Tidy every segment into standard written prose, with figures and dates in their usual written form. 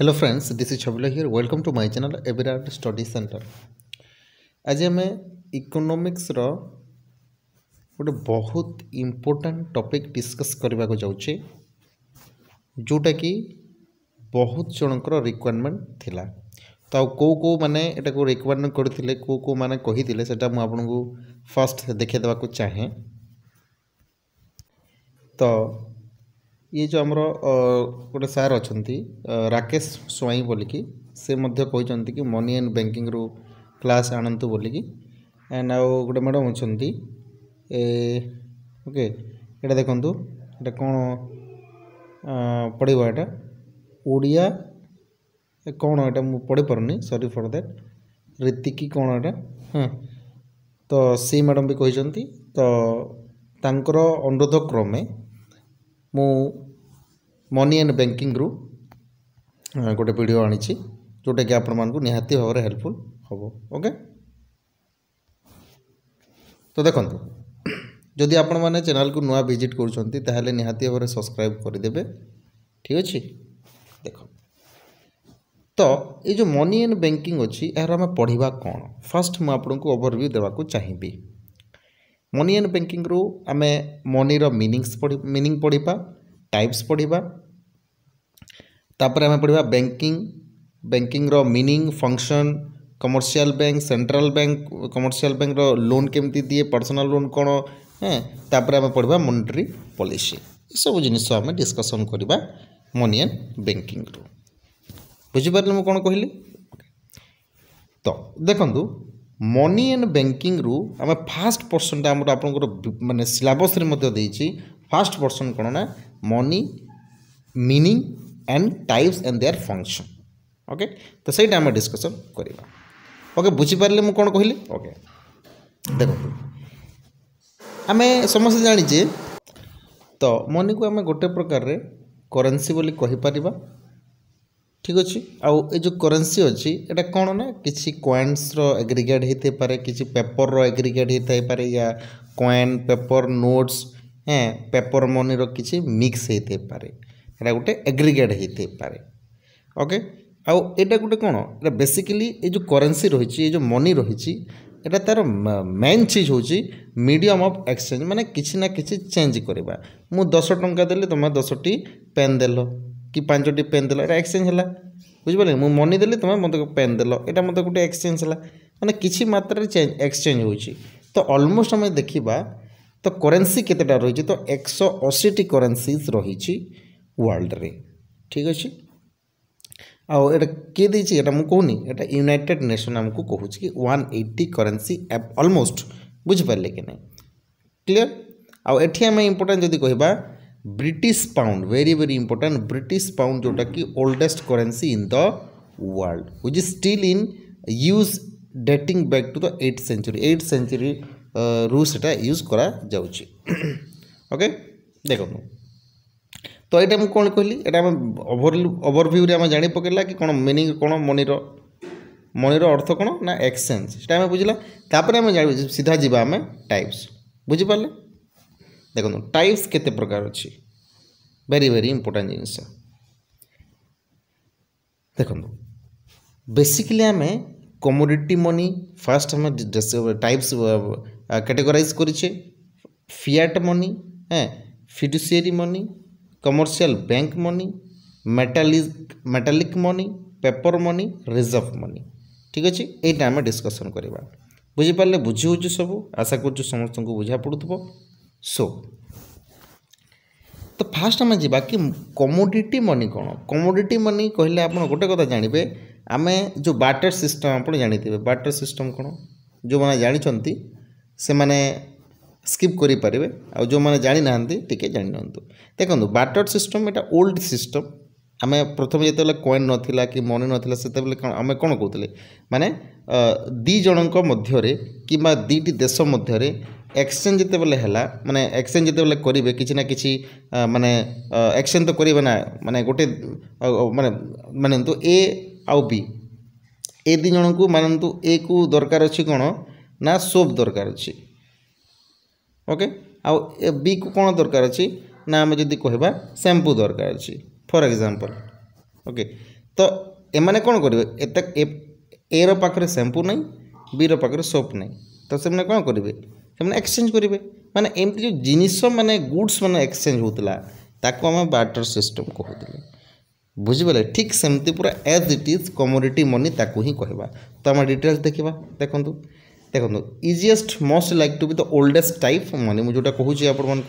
Hello friends, this is Chabila here. Welcome to my channel Everard Study Center. आज आम economics रो गोटे बहुत important topic discuss करने को जाऊँचे जोटा कि बहुत जनकर रिक्वायरमेंट थिला तो कौ माने एटा को रिक्वायरमेंट करथिले को माने कहिथिले सेटा मु आपनको फर्स्ट देखे देबा को चाहे। तो ये जो आमर गोटे सार अच्छा राकेश स्वाई बोलिकी से मध्य कहते कि मनी एंड बैंकिंग रू क्लास आणतु बोलिकी एंड आउ गोटे मैडम अच्छा ओके ये देखूँ ये कौन पढ़वा यहाँ ओडिया कौन यहाँ मुझे पढ़ी पारनी सॉरी फॉर दैट रीतिकी कौन यहाँ हाँ तो सी मैडम भी कहते तो तांकर अनुरोध क्रमे मु मनी एंड बैंकिंग रु गोटे वीडियो आनी जोटा कि आपण मानकु निहाती भाव में हेल्पफुल हम। ओके तो देखो जदि आपण माने चैनल को नुआ विजिट करुँच ताहले निहाती भाव में सब्सक्राइब करदेवे। ठीक अच्छे देख तो ये जो मनी एंड बैंकिंग अच्छी यार आम पढ़ा कौन फास्ट मुझे आपको ओवरव्यू देवाक चाहिए। मनी एंड बैंकिंग रु आम मनी रो मीनिंग पढ़ा टाइप्स पढ़ा तापर आम पढ़ा बैंकिंग रो meaning function commercial bank central bank commercial bank रो लोन केमती दिए पर्सनल लोन कौन है तापर आम पढ़ा मॉनेटरी पॉलिसी सब जिनिस आम डिस्कसन करवा मनी एंड बैंकिंग रु बुझिपारे मुझे कौन कहली। तो देखु मनी एंड बैंकिंग रु आम फास्ट पर्सन आम आपंकर माने सिलेबस फास्ट पर्सन कौन ना money meaning and types and their function. Okay तो सही आम डिस्कसन करवा। ओके बुझिपारे मुझे कौन कहली। ओके देखो आम समस्त जानीचे तो मनी को आम गोटे प्रकार रे करेन्सी बोली कहीपर। ठीक अच्छे आउ ये जो करेन्सी अच्छी एटा कौन ना किसी कॉइन्स रो एग्रीगेट होते पारे किसी पेपर रो एग्रीगेट होता है पारे या coin paper notes paper money रो किसी मिक्स होते पारे एटा गोटे एग्रीगेट होते पारे। ओके आउ एटा गोटे कौन एटा बेसिकली ये जो करेन्सी रही ये जो मनी रही एटा तार मेन चीज होची मीडियम ऑफ एक्सचेंज माने किसी ना किसी चेंज करवा मु 10 टंका देली तुम 10टी पेन देल कि 5टी पेन देल एटा एक्सचेंज है बुझिपारे मु मनी देली तुम मत पेन देल एटा मत गोटे एक्सचेंज है माने किसी मात्रा एक्सचेंज होची। तो ऑलमोस्ट आम देखा तो करेन्सी केतेटा रही तो 180टी करेन्सीज रही वर्ल्ड रे। ठीक अच्छे आउ एटा किए देछि एटा मु कहूनी एटा यूनाइटेड नेशन आमको कहूँ कि 180 करेन्सी ऑलमोस्ट बुझिपारे कि नहीं क्लियर। आउ एठी आम इम्पोर्टेंट जदि कहबा British pound very very important British pound जोटा कि oldest currency in the world which is still in use dating back to the 8th century रु सेटा यूज करा जाउची। ओके देखो तो ये मुझे कौन कहली एटा ओवरव्यू रे आम जानी पकेला कि कौन मीनिंग कौन मनीर अर्थ कौन ना एक्सचेंज से आम बुझला तापर आम सीधा जीवा आम टाइप्स बुझिपारे। देखो टाइप्स केते प्रकार अच्छी वेरी वेरी इंपोर्टेंट जिनिस देखो बेसिकली आम कमोडिटी मनी फास्ट आम टाइप्स कैटेगराइज करिछे fiat money fiduciary money commercial bank money metallic money paper money reserve money. ठीक अच्छे यहीटा आम डिस्कसन करवा बुझिपारे बुझी हो सब आशा कर समस्त को बुझा पड़ुव। सो तो फास्ट आम जा कि कमोडिटी मनी कौन कमोडिटी मनी कहले आप गोटे कथा जानवे आम जो बाटर सिस्टम आप जानते बाटर सिस्टम कौन जो मैंने जानते से मैंने स्किप करें आ जो मैंने जानी ना टे जानी देखो बाटर सिस्टम एटा ओल्ड सिस्टम आम प्रथम जो कॉइन नाला कि मनी नाला से आम कौन कहते माने दी जनक मध्य कि दीटी देश मध्य एक्सचेंज जिते बेले है माने एक्सचेंज जिते बेले करेंगे किसी ना किसी माने एक्सचेंज तो करेंगे ना माने गोटे माने माने तो ए आउ बी ए दी जन को मानतु ए को दरकार अच्छी कौन ना सोप दरकार अच्छी। ओके आउ बी को कौन दरकार अच्छी ना आम जदि कहबा शैम्पू दरकार अच्छी फॉर एग्जांपल। ओके तो एमाने कौन करेंगे ए रो पाखरे शैम्पू नहीं बी रो पाखरे सोप नहीं तो से कौन करेंगे से एक्सचेंज करेंगे माने एमती जो जिनिस माने गुड्स माने एक्सचेंज होता ताको आम बार्टर सिस्टम कहते बुझिपारे ठीक सेमती पूरा as it is commodity money ताको ही कहवा तो आम डिटेल्स देखा देखो देखो easiest most like to be the oldest type money मुझे जोटा कहूँ आपण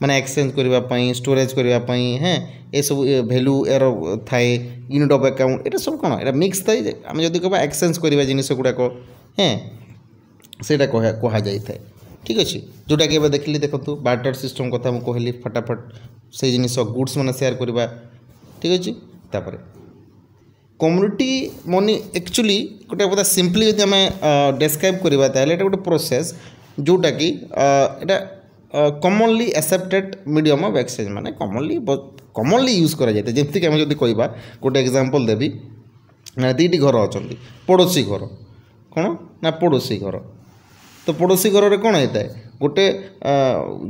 माने एक्सचेंज करने स्टोरेज करने हैं ये सब भैल्यू यार थाए यूनिट ऑफ अकाउंट ये सब कौन ये मिक्स थाए आम जब कह एक्सचेंज करवा जिनिस गुड़ाक हैं सेटा कह जाए ठीक अच्छे जोटा कि देखिए देखो बार्टर सिस्टम कथा मुझे कहली फटाफट से जिनिस गुड्स मैंने सेयार करवा ठीक अच्छे तापर कम्युनिटी मनी एक्चुअली गोटे कथा सिंपली जब आम डेस्क्राइब करवा ताले गोटे प्रोसेस जोटा कि एटा commonly accepted medium of exchange माने कमनली यूज करा जाए जमीक आम जब कह गोटे एग्जांपल देवी दुईटी घर अच्छा पड़ोसी घर कौन ना पड़ोसी घर तो पड़ोसी घर में कौन होता है गोटे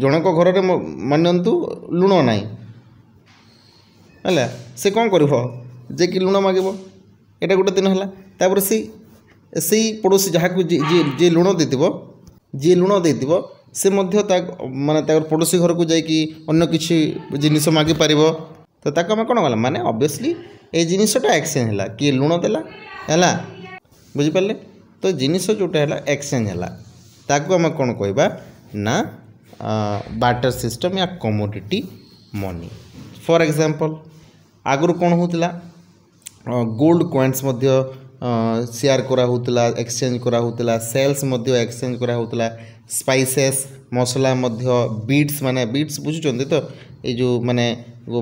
जनक घर में मानतु लुण ना है से कौन कर कि लुण मागे यहाँ गोटे दिन है तापर से पड़ोसी जहाँ को जी लुण जी लुण दे से माने पड़ोसी घर को जाकि अन्य किसी जिनिस मागी पार तो ताको आम कौन गला माने ऑब्वियसली ये जिनिसटा एक्सचेंज है किए लुण देला है बुझिपारे तो जिनिस जोटा है एक्सचेंज है ताको आम कौन कहवा ना बार्टर सिस्टम या कमोडिटी मनी फॉर एग्जांपल आगुरी कौन होता गोल्ड कॉइन्स शेयर करा होता एक्सचेंज करा होता सेल्स एक्सचेंज करा होता स्पाइसेस मसला बीड्स माने बीड्स बुझुचंदी तो ये जो माने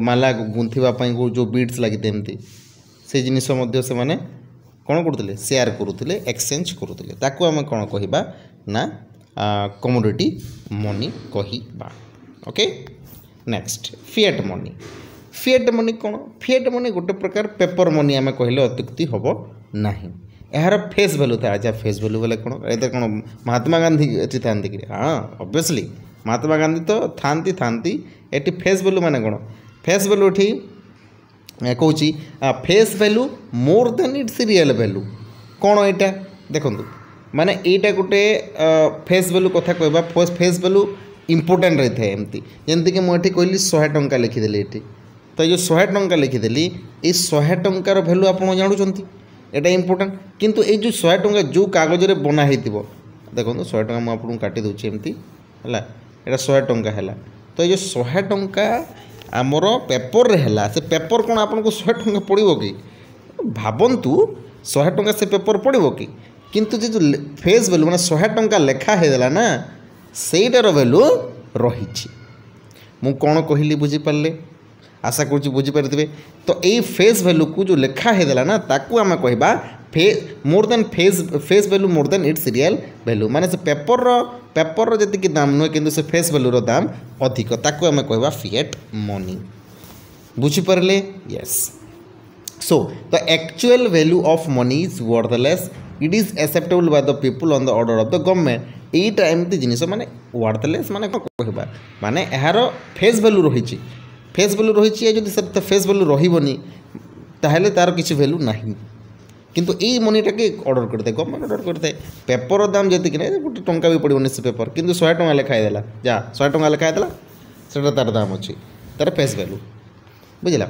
माला गुंथवाई जो बीड्स लगी एमती से जिनिस से माने कौन करते शेयर करुले एक्सचेंज करुले ताकू आम कौन कहवा ना कमोडिटी मनी कहवा ओके नेक्स्ट फिएट मनी कौन फिएट मनी गोटे प्रकार पेपर मनी आम कहले अत्युक्ति हम ना यार फेस भैल्यू था अच्छा फेस भैल्यू बोले कौन ये कौन महात्मा गांधी ये था कि हाँ ऑब्वियसली महात्मा गांधी तो थांती ये फेस भैल्यू माने कौन फेस भैल्यू ये कौन face value more than it's real value कौन यहाँ देखो माने यहाँ गोटे फेस भैल्यू कथा कहवा फेस भैल्यू इंपोर्टेंट रही है एमती जमीक मुझे कहली 100 टंका लिखिदेली ये तो ये 100 टंका लिखिदेली ये 100 टंकार भैल्यू आप जानूँ एटा इंपोर्टेंट किंतु ये जो 100 टंका जो कागज रे बना देखो 100 टंका मुझे आपको काटी दूसरी एमती है यहाँ 100 टंका है तो ये 100 टंका आमर पेपर है से पेपर कौन आपको 100 टंका पड़ो कि भावतु 100 टंका से पेपर पड़ो कि किंतु जो फेस भैल्यू मैंने 100 टंका लेखा होगा ना सेटार भैल्यू रही मु कौन कहली बुझीपारे आशा करुँच बुझीपारे तो यही फेस भैल्यू को जो लेखा होगा ना ताकू आम कहवा more than face value more than it's real value माने से पेपर जी दाम नुहे कि से फेस भैल्यूर दाम अधिक ताकू आम कहवा फिएट मनी बुझीपारे yes so the actual value of money is worthless it is acceptable by the people on the order of the government यहीटा एमती जिनिस माने वर्थलेस माने कौन कहवा माने यार फेस भैल्यू रही फेस भैल्यू रही जब से फेस भैल्यू रही ताहले तार किसी भैल्यू ना किंतु यही मनीटा के ऑर्डर करते गवर्नमेंट ऑर्डर करते पेपर दाम जी ना गोटे टंका भी पड़ोनी से पेपर किंतु 100 टंका लेखाई देला जा 100 टंका लेखाई देला से तार दाम अच्छी तार फेस भैल्यू बुझला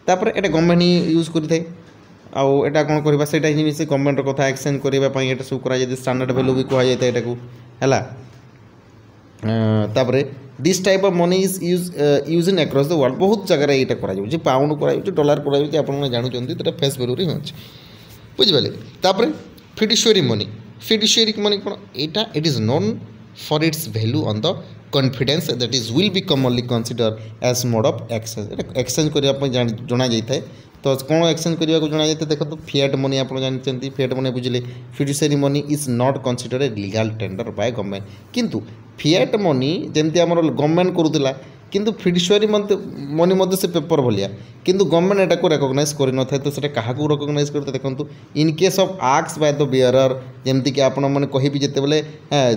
तापर एटा गवर्नमेंट ही यूज करते आउ एटा कौन करवा से जिनिस गवर्नमेंट कथा एक्सचेंज करने सब कर स्टैंडर्ड भैल्यू भी कह जाए है तापर this type of money is use in across the world बहुत जगह यहाँ कर पाउंड कर डॉलर कर आप जानते तो फेस भैल्यू ही अच्छे बुझिपारे तापर फिडुशियरी मनी कौन यहाँ it is known for its value on the confidence that is will be commonly consider as mode of exchange करने जना जाए तो कौन एक्सचेंज करने को जना जाए देखो तो फिएट मनी आप जानते फिएट मनी बुझे fiduciary money is not consider a legal tender by government किंतु फिएट मनी जमती आम गवर्नमेंट करूला किंतु फिडुशियरी मनी से पेपर भाया किंतु गवर्नमेंट एटा को रिकॉग्नाइज कर न था तो सेटा कहा रिकॉग्नाइज करते देखो इन केस ऑफ आक्स बाय द बियरर जमती कि आपण मैंने कहि जिते बेले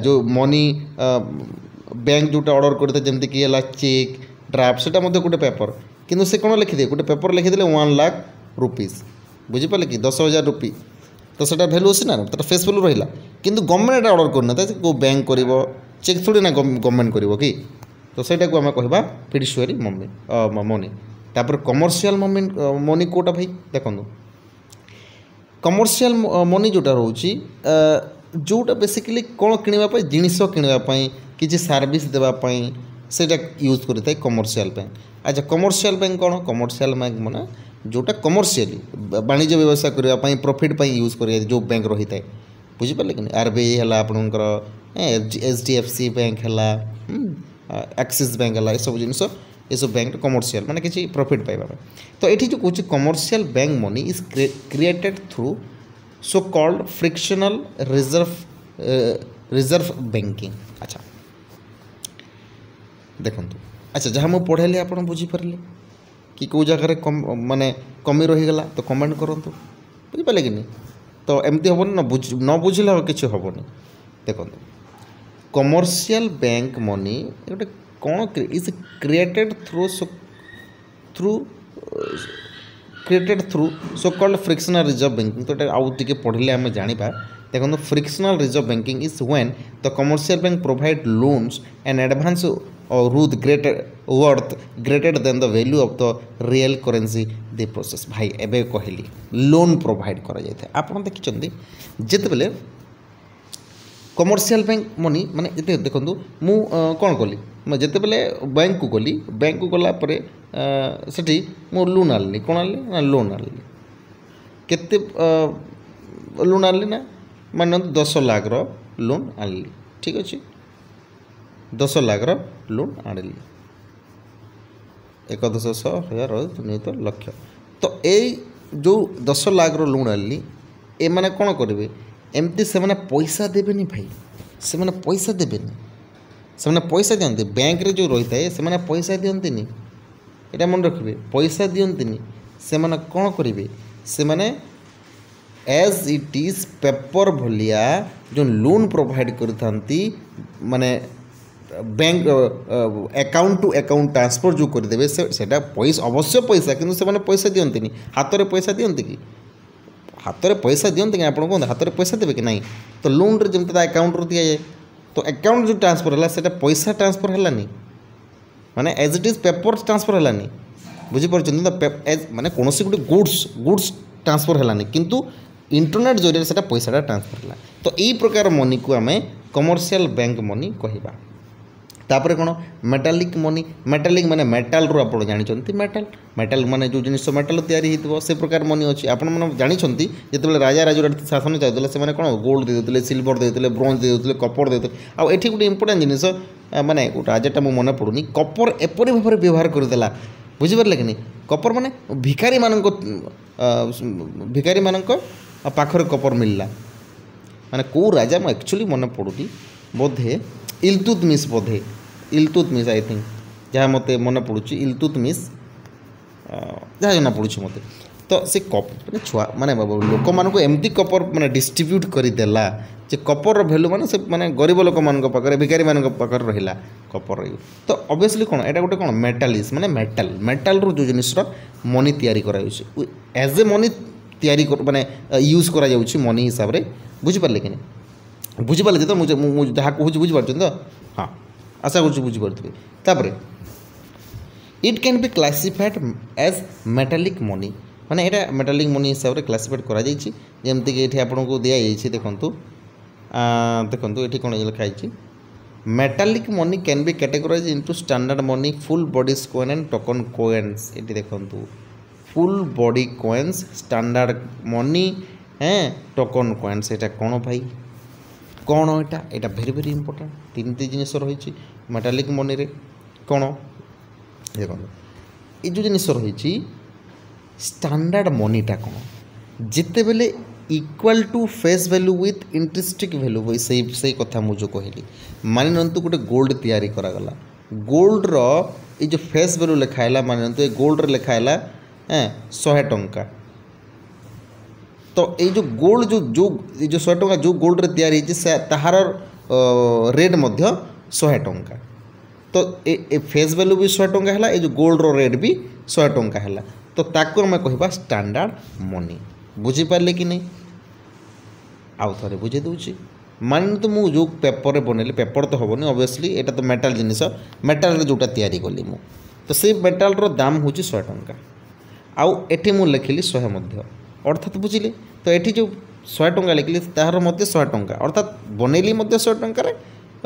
जो मनी बैंक जोटा ऑर्डर करते जमती कि चेक ड्राफ्ट सेटा गोटे पेपर किंतु से कौन लिखिदे गोटे पेपर लिखिदे 1 लाख रुपीज बुझिपारे कि 10,000 रुपी तो सेटा भैल्यू अच्छी ना तो फेस भैल्यू रहा किंतु गवर्नमेंट ऑर्डर करना कौ बैंक कर चेक थोड़ी ना गवर्नमेंट कर कि तो सहीटा को आम कह फिडुशियरी मनी तापर कमर्शियल मनी कोटा भाई देखो कमर्शियल मनी जोटा रोची जोटा बेसिकली कौन किणापी जिनिस किणापी किसी सर्विस देवाई से यूज करता है कमर्शियल बैंक। अच्छा कमर्शियल बैंक कौन कमर्शियल बैंक माने जोटा कमर्शियली वाणिज्य व्यवसाय करने प्रॉफिट यूज कर जो बैंक रही है बुझिपारे कि आरबीआई है आपणकर एचडीएफसी बैंक है एक्सिस बैंक है सब जिनस ये सब बैंक कमर्शियल माने किसी प्रॉफिट पाइबा तो ये जो कौन commercial bank money is created through so called frictional reserve banking. अच्छा देखो अच्छा जहाँ मुझे पढ़ेली आप बुझीपारे कि कौ जगार कम माने कमी रहीगला तो कमेंट करूँ बुझिपारे कि नहीं तो एमती हेनी न बुझे कि हेनी देखो कमर्शियल बैंक मनी गोटे कौन is created through so called frictional reserve banking तो आउ टे पढ़ले आम जाना देखो frictional reserve banking is when the commercial bank provide loans and advance Ruth worth greater than the value of the real currency they process भाई एबे कहली लोन प्रोवाइड करा जाए आप देखिए जितेबले कमर्शियल बैंक मनी माने देखो मु कौन कली जितेबले बैंक को गली बैंक को गलापर से मु लोन आनली कौन आनली ना लोन आनली केते लोन आनली ना मान 10 लाख लोन आनली ठीक अच्छे 10 लाख लोन आनली 1,10,000 लक्ष तो ये जो 10 लाख लोन आनली ए माने कौन करेंगे एमती से पैसा देवेनि भाई से पैसा देवेनि से पैसा दिखते बैंक रे जो रही है से पैसा दिखती यहाँ मन रखिए पैसा दिखती से कौन करेंगे से एज इट इज पेपर भलिया जो लोन प्रोवाइड करथांती माने bank account to account transfer जो करदे से पैसा अवश्य पैसा किंतु से पैसा दिखती हाथ में पैसा दिखती कि हाथ में पैसा दिखते कि आप कहते हाथ में पैसा देवे कि नहीं तो लोन रे जमती अकाउंट रू दि जाए तो अकाउंट जो ट्रांसफर है से पैसा ट्रांसफर है माने as it is paper transfer है बुझीपार माने कौन गोटे गुड्स ट्रांसफर है किंतु इंटरनेट जरिए से पैसा ट्रांसफर है तो यही प्रकार मनी को आम कमर्शियल बैंक मनी कहवा तापर कौन मेटालिक मनी मेटालिक माने मेटाल रू आप जानते मेटाल माने जो जिन मेटाल तैयारी से प्रकार मनी अच्छी आप जानते जिते राजा राजुर शासन चाहते से कौन गोल्ड देते सिल्वर देते ब्रोंज देते कपर देते आउ ये गोटे इंपोर्टां जिनिस माने राजाटा मो मन पड़ूनी कपर एपरी भाव में व्यवहार करदेला बुझीपारे कि नहीं कपर माने भिखारी मानक पाखरे कपर मिलला माने कौ राजा मैं एक्चुअली मन पड़ूनी बोधे इल्तुतमिश बोधे इल्तुतमिश आई थिंक जहाँ मत मन पड़ुची इल्तुतमिश जहाँ जना पड़ुची मत तो से कप मैंने छुआ माने लोक मान एमती कपर माने डिस्ट्रीब्यूट करदेला जे कपर भैल्यू माने से माने गरीब लोक मान पाखे भिखारी मान पाखे रहा कपर तो ऑब्वियसली कौन एटा गोटे कौन मेटालिस माने मेटाल रू जो जिनिस मनी तैयारी करा एज ए मनी तैयारी माने यूज करा जाउची मनी हिसाब रे बुझिपारे कि नहीं बुझिपारे तो मुझे जहाँ कहूँ बुझिपार तो हाँ आशा कर बुझीपारे तापर it can be classified as metallic money माने यहाँ मेटालिक मनी हिसाब से क्लासिफाइड करा जमीक ये आपको दिखाई देखूँ देखो ये कौन लिखाई metallic money can be categorize into standard money full body coin and token coins ये देखो full body coins standard money token coins यहाँ कौन भाई कौन यहाँ भेरी भेरी इंपोर्टेंट तीन जिनिस रही मेटालिक मनी रे कौन देखो ये जो जिनिस रही स्टैंडर्ड मनीटा कौन जिते बेले equal to face value with intrinsic value से कथा मुझे कहली मानि नियंतु गोटे गोल्ड तैयारी करागला गोल्ड रो ये जो फेस वैल्यू लिखाला मानि नियंतु ये गोल्ड रे लिखाला 100 टंका तो ये जो गोल्ड जो 100 टंका जो गोल्ड रे तैयारी ताहार रेट मध्य 100 टंका तो ए फेस वैल्यू भी 100 टंका है ये जो गोल्ड रो रेट भी 100 टंका है तो ताको आम कह स्टैंडर्ड मनी बुझीपारे कि नहीं आउ थे बुझे दूसरी मान तो मुझे जो पेपर बनैली पेपर तो हेनी ऑब्वियसली यहाँ तो मेटाल जिनिस मेटाल जोटा तैयारी कली मु तो से मेटाल दाम हूँ 100 टंका आउ एठी मु लिखिली 100 अर्थात बुझिले तो ये जो 100 टंका लिखिली तार 100 टंका अर्थात बनैली 100 टंकार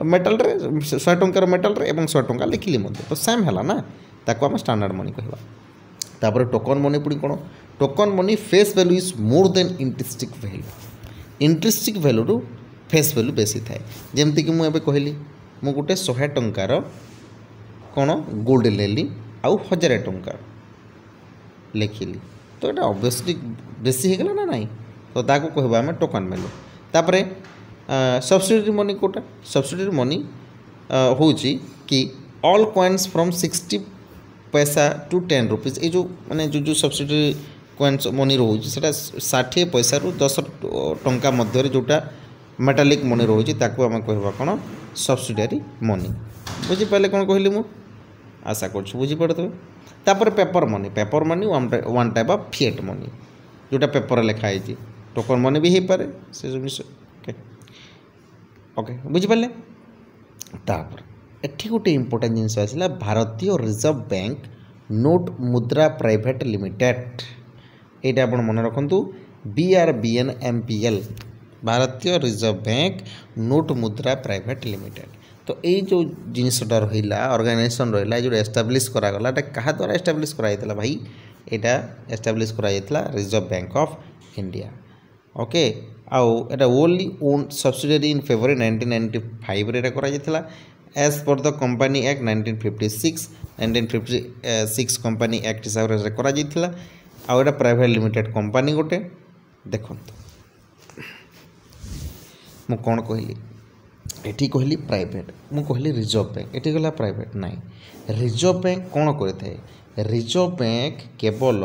मेटाल 100 टंकार मेटाल एवं 100 टंका लिखिली तो सेम है ना ताको आम स्टैंडर्ड मनी कहवा तापर टोकन मनी पुणी कौन token money face value is more than intrinsic value रू फेस वैल्यू बेसी थाए जमती कि मुझे कहली मु गोटे 100 टंकार कौन गोल्ड लेली आउ 1000 टंका लिखिली तो ये ऑब्वियसली बेसी हो गला ना नहीं तो ताको कहबा आम टोकन वैल्यू तापर सब्सिडरी मनी कोटा सब्सिडरी मनी होची कि ऑल कॉइन्स फ्रॉम 60 पैसा टू 10 रुपीज ये जो माने जो सब्सिडरी कॉइन्स मनी रोचे से 60 पैसा रु 10 टंका मध्य जोटा मेटालिक मनी रोचे ताको आम कहवा कौन सब्सिडरी मनी बुझीपारे कौन कहली मु आशा कर बुझीपड़े तापर paper money one type of fiat money जोटा पेपर लिखाई टोकन मनी भी हो पारे से जिनिस ओके बुझीपारे तापर एठी गोटे इंपोर्टेंट जिनिस आसला भारतीय रिजर्व बैंक नोट मुद्रा प्राइवेट लिमिटेड ये आप मन रखु BRBNMPL भारतीय रिजर्व बैंक नोट मुद्रा प्राइवेट लिमिटेड तो ये जो जिनसटा रहा ऑर्गेनाइजेशन रहा जो एस्टाब्लीश करागला क्या द्वारा एस्टाब्लीश कराइला भाई यहाँ एस्टाब्लीश कराइला reserve bank of India okay आउ एटा only own subsidiary in February 1995 रे कराइला as per the company act 1956 company act हिसाब से कराइला आउ एटा प्राइवेट लिमिटेड कंपनी गोटे देखो मु कौन कहली एठी कहली प्राइवेट मु कहली रिजर्व बैंक एठी गला प्राइवेट नहीं रिजर्व बैंक कौन करे रिजर्व बैंक केवल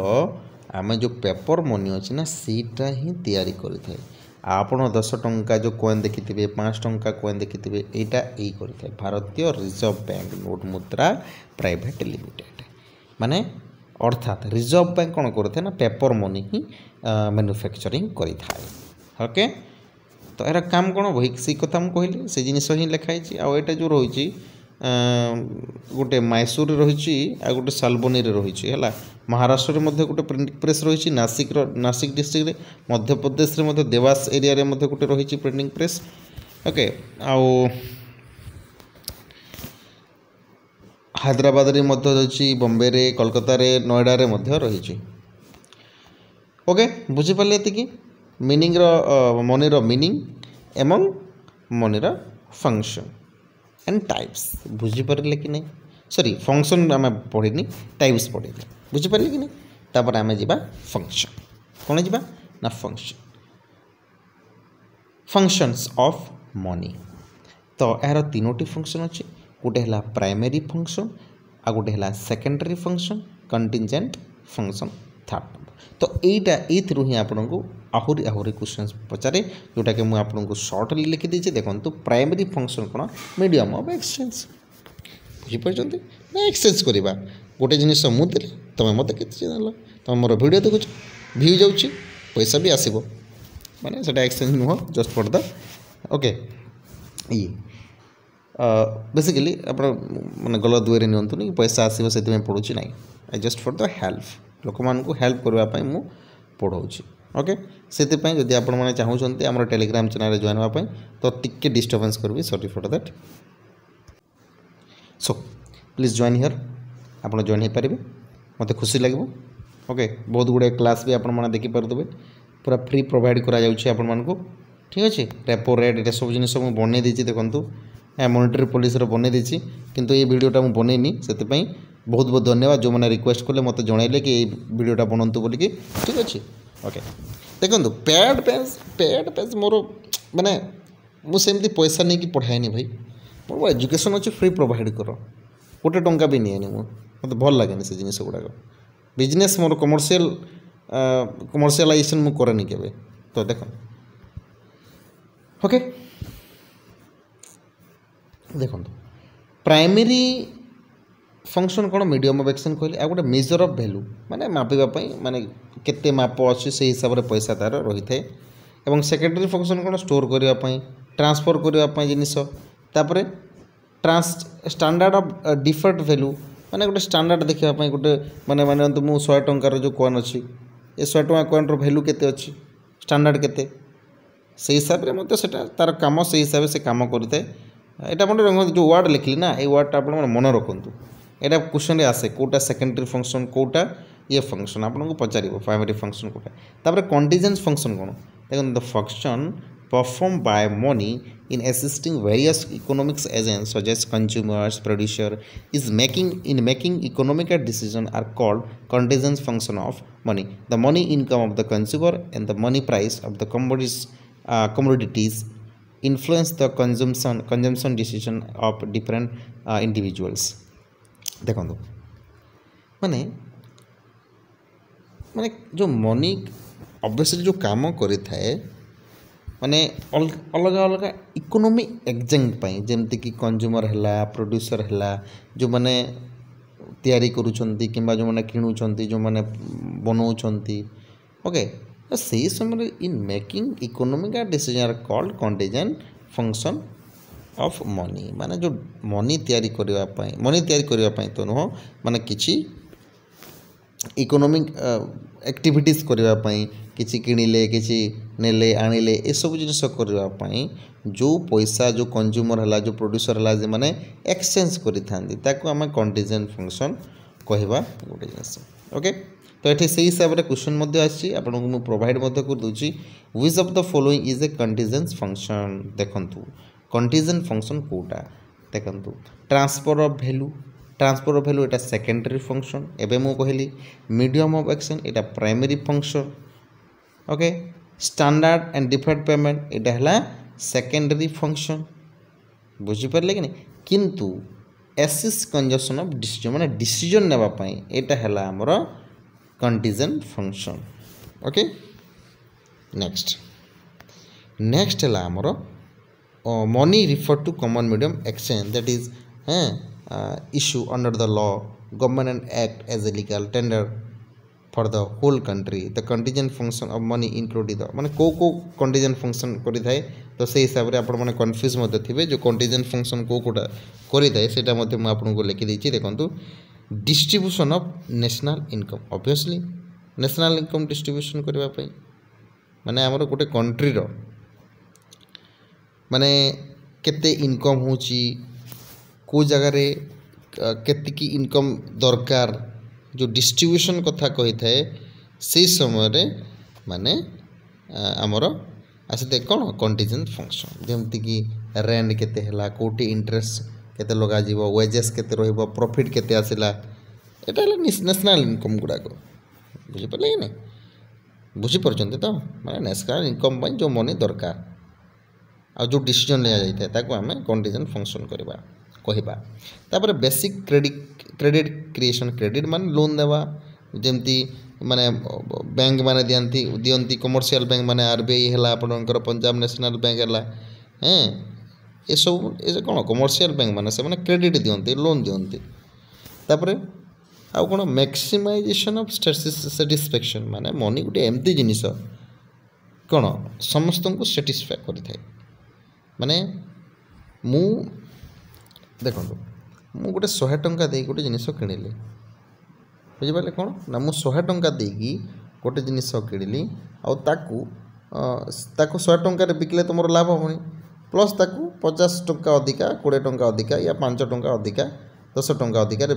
आम जो पेपर मनी अच्छी ना सीटा ही तैयारी करें आपण 10 टंका जो कॉइन देखिथे 5 टंका कॉइन देखिथे यहाँ यही करें भारतीय रिजर्व बैंक नोट मुद्रा प्राइवेट लिमिटेड माने अर्थात रिजर्व बैंक कौन करते ना पेपर मनी ही मैन्युफैक्चरिंग करें ओके तो यार काम कौन वही सी कथा मुझे कहली से जिनिस ही लिखाई आईटा जो रही गोटे मैसूर रही गोटे सालबनी रही है महाराष्ट्र में गोटे प्रिंटिंग प्रेस रही नासिक डिस्ट्रिक्ट मध्य प्रदेश में देवास एरिया रे गोटे रही प्रिंटिंग प्रेस ओके आउ हैदराबाद रे रही बॉम्बे रे कोलकाता रे नोएडा रे रही ओके बुझीपारे ये मीनिंग मनी मीनिंग एवं मनी फंक्शन एंड टाइप्स बुझीपारे कि नहीं सॉरी फंक्शन आम पढ़ी टाइप्स पढ़ी बुझीपारे कि नहीं तापर आम जा फंक्शन कौन जा ना फंक्शंस ऑफ मनी तो यार तीनोटी फंक्शन अच्छे गोटे है प्राइमरी फंक्शन आ गोटे है secondary function contingent function third तो यहीटा ये ही आपन को आहरी आहरी क्वेश्चन पचारे जोटा कि मुझे आपको सर्टली लिखिदी देखो प्राइमरी फंक्शन कौन मीडियम ऑफ एक्सचेंज बुझीपार ना एक्सचेंज करवा गोटे जिनिस मुझे तुम मत के तुम मोर वीडियो देखुच व्यू जाऊँच पैसा भी आसो माने सेटा एक्सचेंज नुह जस्ट फॉर द ओके ये बेसिकली आप गलत वे नि पैसा आसो से पढ़ुची ना I just for the help लोक मानू हेल्प करने मु पढ़ाऊँगी ओके से जदि आपण मैंने चाहते आम टेलीग्राम चैनल जॉइन होगापी तो टिके डिस्टर्बेंस करी sorry for that so please join here आप जॉइन हो पारे मत खुशी लगे ओके बहुत गुड़े क्लास भी आपण मैंने देखिपे पूरा फ्री प्रोवाइड करा ठीक अच्छे रेपो रेट ये सब जिन मुझे बनई देती देखूँ मॉनिटरी पुलिस बनई देती किंतु ये वीडियोटा मुझे बनईनी से बहुत बहुत धन्यवाद जो मैंने रिक्वेस्ट कले मत जनइले कि वीडियोटा बनतु बोलिकी ठीक अच्छे ओके देखो पेड पेज मोर माने मुझे पैसा नहीं कि पढ़ाएनी भाई मोर एजुकेशन अच्छे फ्री प्रोवाइड कर गोटे टंका भी नहीं मत भल लगे से जिन गुड़ाक बिजनेस मोर कमर्शियलाइजेशन मुझे करेनि केवे तो देख ओके देखो प्राइमरी फंक्शन कौन मीडियम ऑफ एक्सचेंज कहले आ गोटे मेजर ऑफ वैल्यू माने मापिबा माने केते माप अच्छे से हिसाब से पैसा तार रही है। एवं सेकेंडरी फंक्शन कौन स्टोर करने ट्रांसफर करने जिनिस तापर स्टैंडर्ड ऑफ डिफर्ड वैल्यू माने गोटे स्टैंडर्ड देखापी गोटे माने माने मुझे 100 टंकार जो कॉइन अच्छी ये 100 टंका कॉइन वैल्यू केते अच्छी स्टैंडर्ड केते से हिसाब से मत तार कम से हिसाब से कम करता है। यहाँ मन जो वर्ड लिखली ना ये वर्डटा आप मन रखु यहाँ क्वेश्चन आसे कौटा सेकेंडरी फंक्शन कौटा ये फंक्शन आपको पचार प्राइमरी फंक्शन कौटा तापर कंटीजेंस फंक्शन कौन देखो the function perform by money in assisting various economics agents such as consumers producer is making economic decision are called contingent function of money. The money income of the consumer and the money price of the commodities influence the consumption decision of different individuals. देखो माने माने जो money obviously जो काम करि थाए माने अलग अलग इकोनॉमी एजेंट जमती कि कंज्यूमर है प्रोड्यूसर है जो माने तैयारी करुँच कि जो मैंने किणुंट जो मैंने बनाऊँच ओके तो सही समय in making economic decision are called contingent function of money माने जो मनी तैयारी करने तो नुह माने किछि इकोनॉमिक एक्टिविटीज करने किसी किणिले किसी नेले आनिले ये सब जिनिस करने जो पैसा जो कंज्यूमर है जो प्रोड्यूसर है मैंने एक्सचेंज करें आम कंटीजेंट फंक्शन कहवा गोटे जिनिस ओके। तो ये से हिसाब से क्वेश्चन आपको मुझे प्रोवाइड कर दूसरी which of the following is a contingent function देखु कंटीजेंट फंक्शन कौटा देखु ट्रांसफर ऑफ वैल्यू एटा सेकेंडरी फंक्शन एवं मुझे कहली मीडियम ऑफ एक्सचेंज एटा primary function okay standard and deferred payment एटा है सेकेंडरी फंक्शन बुझीपारे कि नहीं किंतु एसिस कंजक्शन ऑफ डिसीजन माने डिसीजन नेबापाई एटा है आमर कंटीजेंट फंक्शन ओके। नेक्स्ट है आमर money refer to common medium exchange that is issue under the law government and act as a legal tender for the whole country the contingent function of money include the माने को contingent function करि थाए तो से हिसाब रे आपण माने कंफ्यूज मते थिबे जो contingent function कोटा करि थाए सेटा मते म आपन को लिखि देछि देखंतु distribution of national income obviously national income distribution करबा पई माने हमर गोटे कंट्री रो माने केते इनकम होची को जगार केतिकी इनकम दरकार जो डिस्ट्रीब्यूशन कथा कही थाए से समय माने आमर आसते कौन कंटीजेंट फंक्शन जमती कि रेंट केते हला कोटी इंटरेस्ट केते लगा जीवो वेजेस केते रहिबो प्रॉफिट केते आसिला एटा हला नेशनल इनकम गुडाक बुझी पले नै बुझी परचंते तो माने नेशनल इनकम पई जो मनी दरकार आ जो डिसीजन लिया जाय थाए ताको हमें कंटीजेंट फंक्शन करबा कहवा तापर बेसिक क्रेडिट क्रिएशन क्रेडिट मान लोन देवा जमती माने बैंक माने दियंती कमर्शियल बैंक माने आरबीआई है आपनकर पंजाब नेशनल बैंक है हैं ये सब ये कौन कमर्शियल बैंक माने से माने क्रेडिट दियंती लोन दियंती तापर आ कौन मैक्सिमाइजेशन ऑफ सैटिस्फैक्शन माने मनी गोटे एमती जिनिस कौन समस्त को सैटिस्फाई करि थाए माने मु देखो मु गोटे 100 टंका दे गोटे जिनिस किणिली बुझिपारे कौन ना मु 100 टंका देगी गोटे जिनिस किणिली आकु 100 टंकार बिकिले तुम लाभ हेनी प्लस ताकू 50 टंका अधिका 20 टंका अधिका या 5 टंका अधिका 10 टंका अधिकार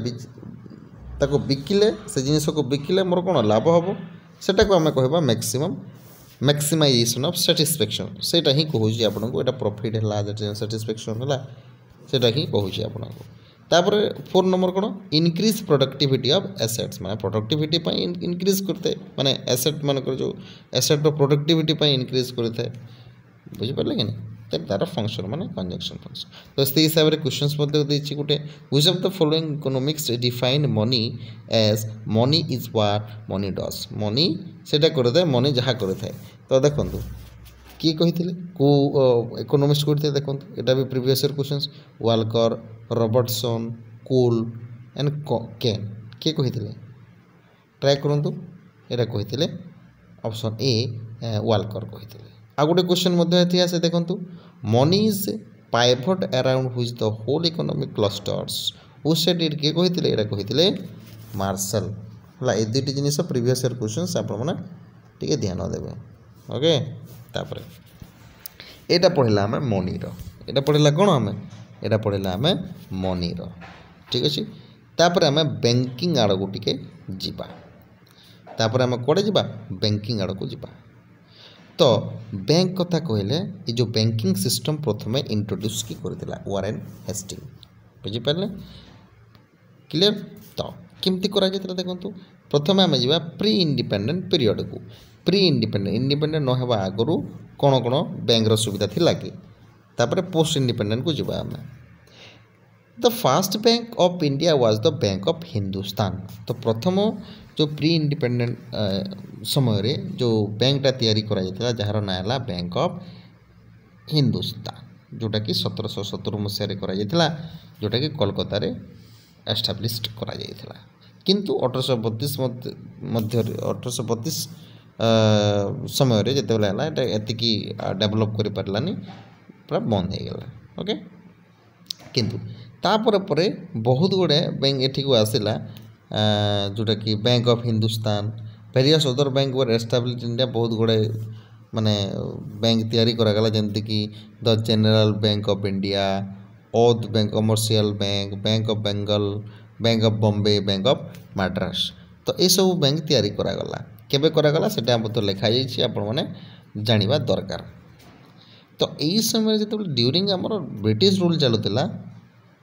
ताकू बिकिले से जिनिस को बिकिले मोर कौन लाभ हम सेटा को आम कहवा मैक्सिमाइजेशन ऑफ सैटिस्फैक्शन सेटा ही कहूँ आपको यहाँ प्रॉफिट है सैटिस्फैक्शन है सेटा ही कहूँ आपको तापर 4 नंबर कौन इनक्रीज प्रोडक्टिविटी ऑफ एसेट्स माने प्रोडक्टिविटी इनक्रीज करते माने एसेट मान जो एसेट प्रोडक्टिविटी इनक्रीज करते बुझीपारे कि नहीं तार फंक्शन माने कंजक्शन फंक्शन तो से हिसाब से क्वेश्चंस गोटे which of the following economics define money as money is what money does money सेटा करते मनी जहाँ करता तो देखो किए कही को इकोनॉमिस्ट करते देखो यहाँ भी previous year questions Walker Robertson Cole and Ken किए कही ट्राए करूँ यहाँ कही ऑप्शन ए वाल्कर कही आ गोटे क्वेश्चन आसे देखो money is pivot around which the whole economic clusters who said it किए कही यहाँ कही मार्शल है ये दुईट जिन प्रीवियस ईयर क्वेश्चन आपने ध्यान देवे ओके तापर यहाँ पढ़ला आम मनीर यहाँ पढ़ला कौन आम यहाँ पढ़ला आम मनीर ठीक अच्छे तापर आम बैंकिंग आड़ को टिके जीवा तापर आम कौड़े जा बैंकिंग आड़ को जीवा तो बैंक कथा कहले ये जो बैंकिंग सिस्टम प्रथम इंट्रोड्यूस की करथिला वारेन हेस्टिंग बुझिपारे क्लियर तो केमती करा जायतिला देखंतु प्रथम आम जा प्री इंडिपेंडेंट पीरियड को प्री इंडिपेंडेंट न हेबा आगरू कौन कौन बैंक रो सुविधा थिला कि तापर पोस्ट इंडिपेंडेंट को जीवा आम the fast bank of India was the bank of Hindustan तो प्रथम जो प्री इंडिपेंडेंट समय रे जो बैंकटा तैयारी करा जायतिला जहार ना है बैंक ऑफ हिंदुस्तान जोटा कि 1717 मसीह रे करा जायतिला जोटा कि कोलकाता रे एस्टाब्लिश्ड करा जायतिला किंतु 1832 मध्य 1832 समय रे जेते बेला एटा एतिकी डेवलप करि पारलानी पूरा बंद हो गला ओके किंतु तापर परे बहुत गुड़े बैंक एठी को आसिला जोटा कि bank of Hindustan various other bank were established India बहुत गुड़े माने बैंक तैयारी करा गला जेमति कि the general bank of India oath bank commercial bank bank of Bengal bank of Bombay bank of Madras तो ये सब बैंक तैयारी करा गला केबे करा गला सेटा हम तो लिखा जाइछि आपण माने जानिबा दरकार तो यही समय जो ड्यूरिंग आमर ब्रिटिश रूल चलुला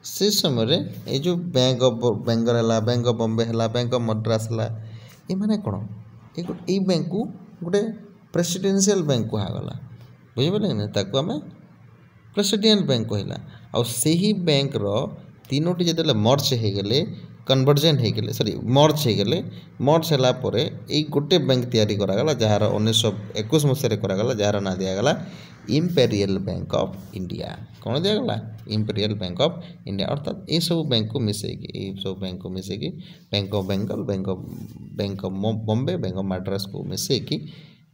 से समय ये जो बैंक ऑफ बेंगल है बैंक ऑफ बॉम्बे है बैंक ऑफ मद्रास है ये माने कौन ये बैंक को गोटे प्रेसिडेंशियल बैंक कहगला बुझिपारे ना ताकू आम प्रेसिडेंशियल बैंक कहला आ सही बैंक रो तीनोटी जो मर्ज हो गले कन्वर्जेंट हो गले सॉरी मर्ज हो गले मर्ज है परे ये गोटे बैंक तैयारी करागला जार 1921 मसीह करागला जार ना दिगला इंपेरियल बैंक ऑफ इंडिया कौन दिगला इंपेरियल बैंक ऑफ इंडिया अर्थात ये सब बैंक को मिसेगी बैंक को मिसेगी bank of Bengal bank of Bombay bank of Madras को मिसेकी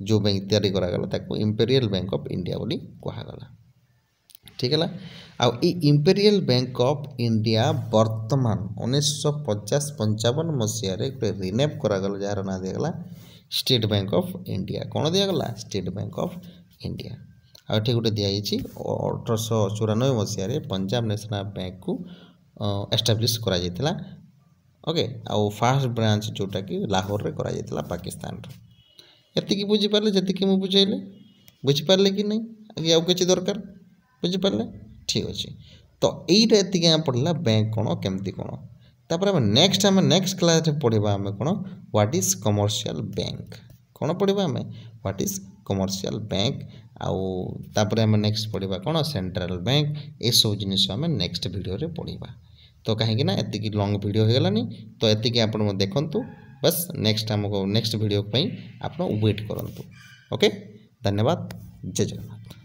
जो बैंक तैयारी करागला ताको इंपेरियल बैंक ऑफ इंडिया बोली कहगला ठीक है आ इंपेरियल बैंक ऑफ इंडिया वर्तमान 1950-55 मसीह रिनेम करागला जार ना दिगला स्टेट बैंक ऑफ इंडिया कौन दिगला स्टेट बैंक ऑफ इंडिया आ गोटे दिखाई 1894 मसीह पंजाब नेशनल बैंक को एस्टाब्लिश करा जायतिला ओके आ फास्ट ब्रांच जोटा कि लाहौर रे करा जायतिला पाकिस्तान एति बुझीपारे जी मुझे बुझेले बुझीपारे कि नहीं आउ किसी दरकार बुझीपारे ठीक अच्छे तो यहीटा एति पढ़ला बैंक कौन केमती कौन तापर आम नेक्स्ट क्लास पढ़ा आम कौन व्हाट इज कमर्शियल बैंक कौन पढ़ा आम व्हाट इज कमर्शियल बैंक आउ तापर आम नेक्स्ट पढ़ा कौन सेंट्रल बैंक ये सब जिनिस आम नेक्स्ट वीडियो रे पढ़ा तो कहीं एति लॉन्ग वीडियो हो गलानी तो एति आप देखंतु बस नेक्स्ट आमको नेक्स्ट वीडियो आप वेट करंतु ओके धन्यवाद जय जगन्नाथ।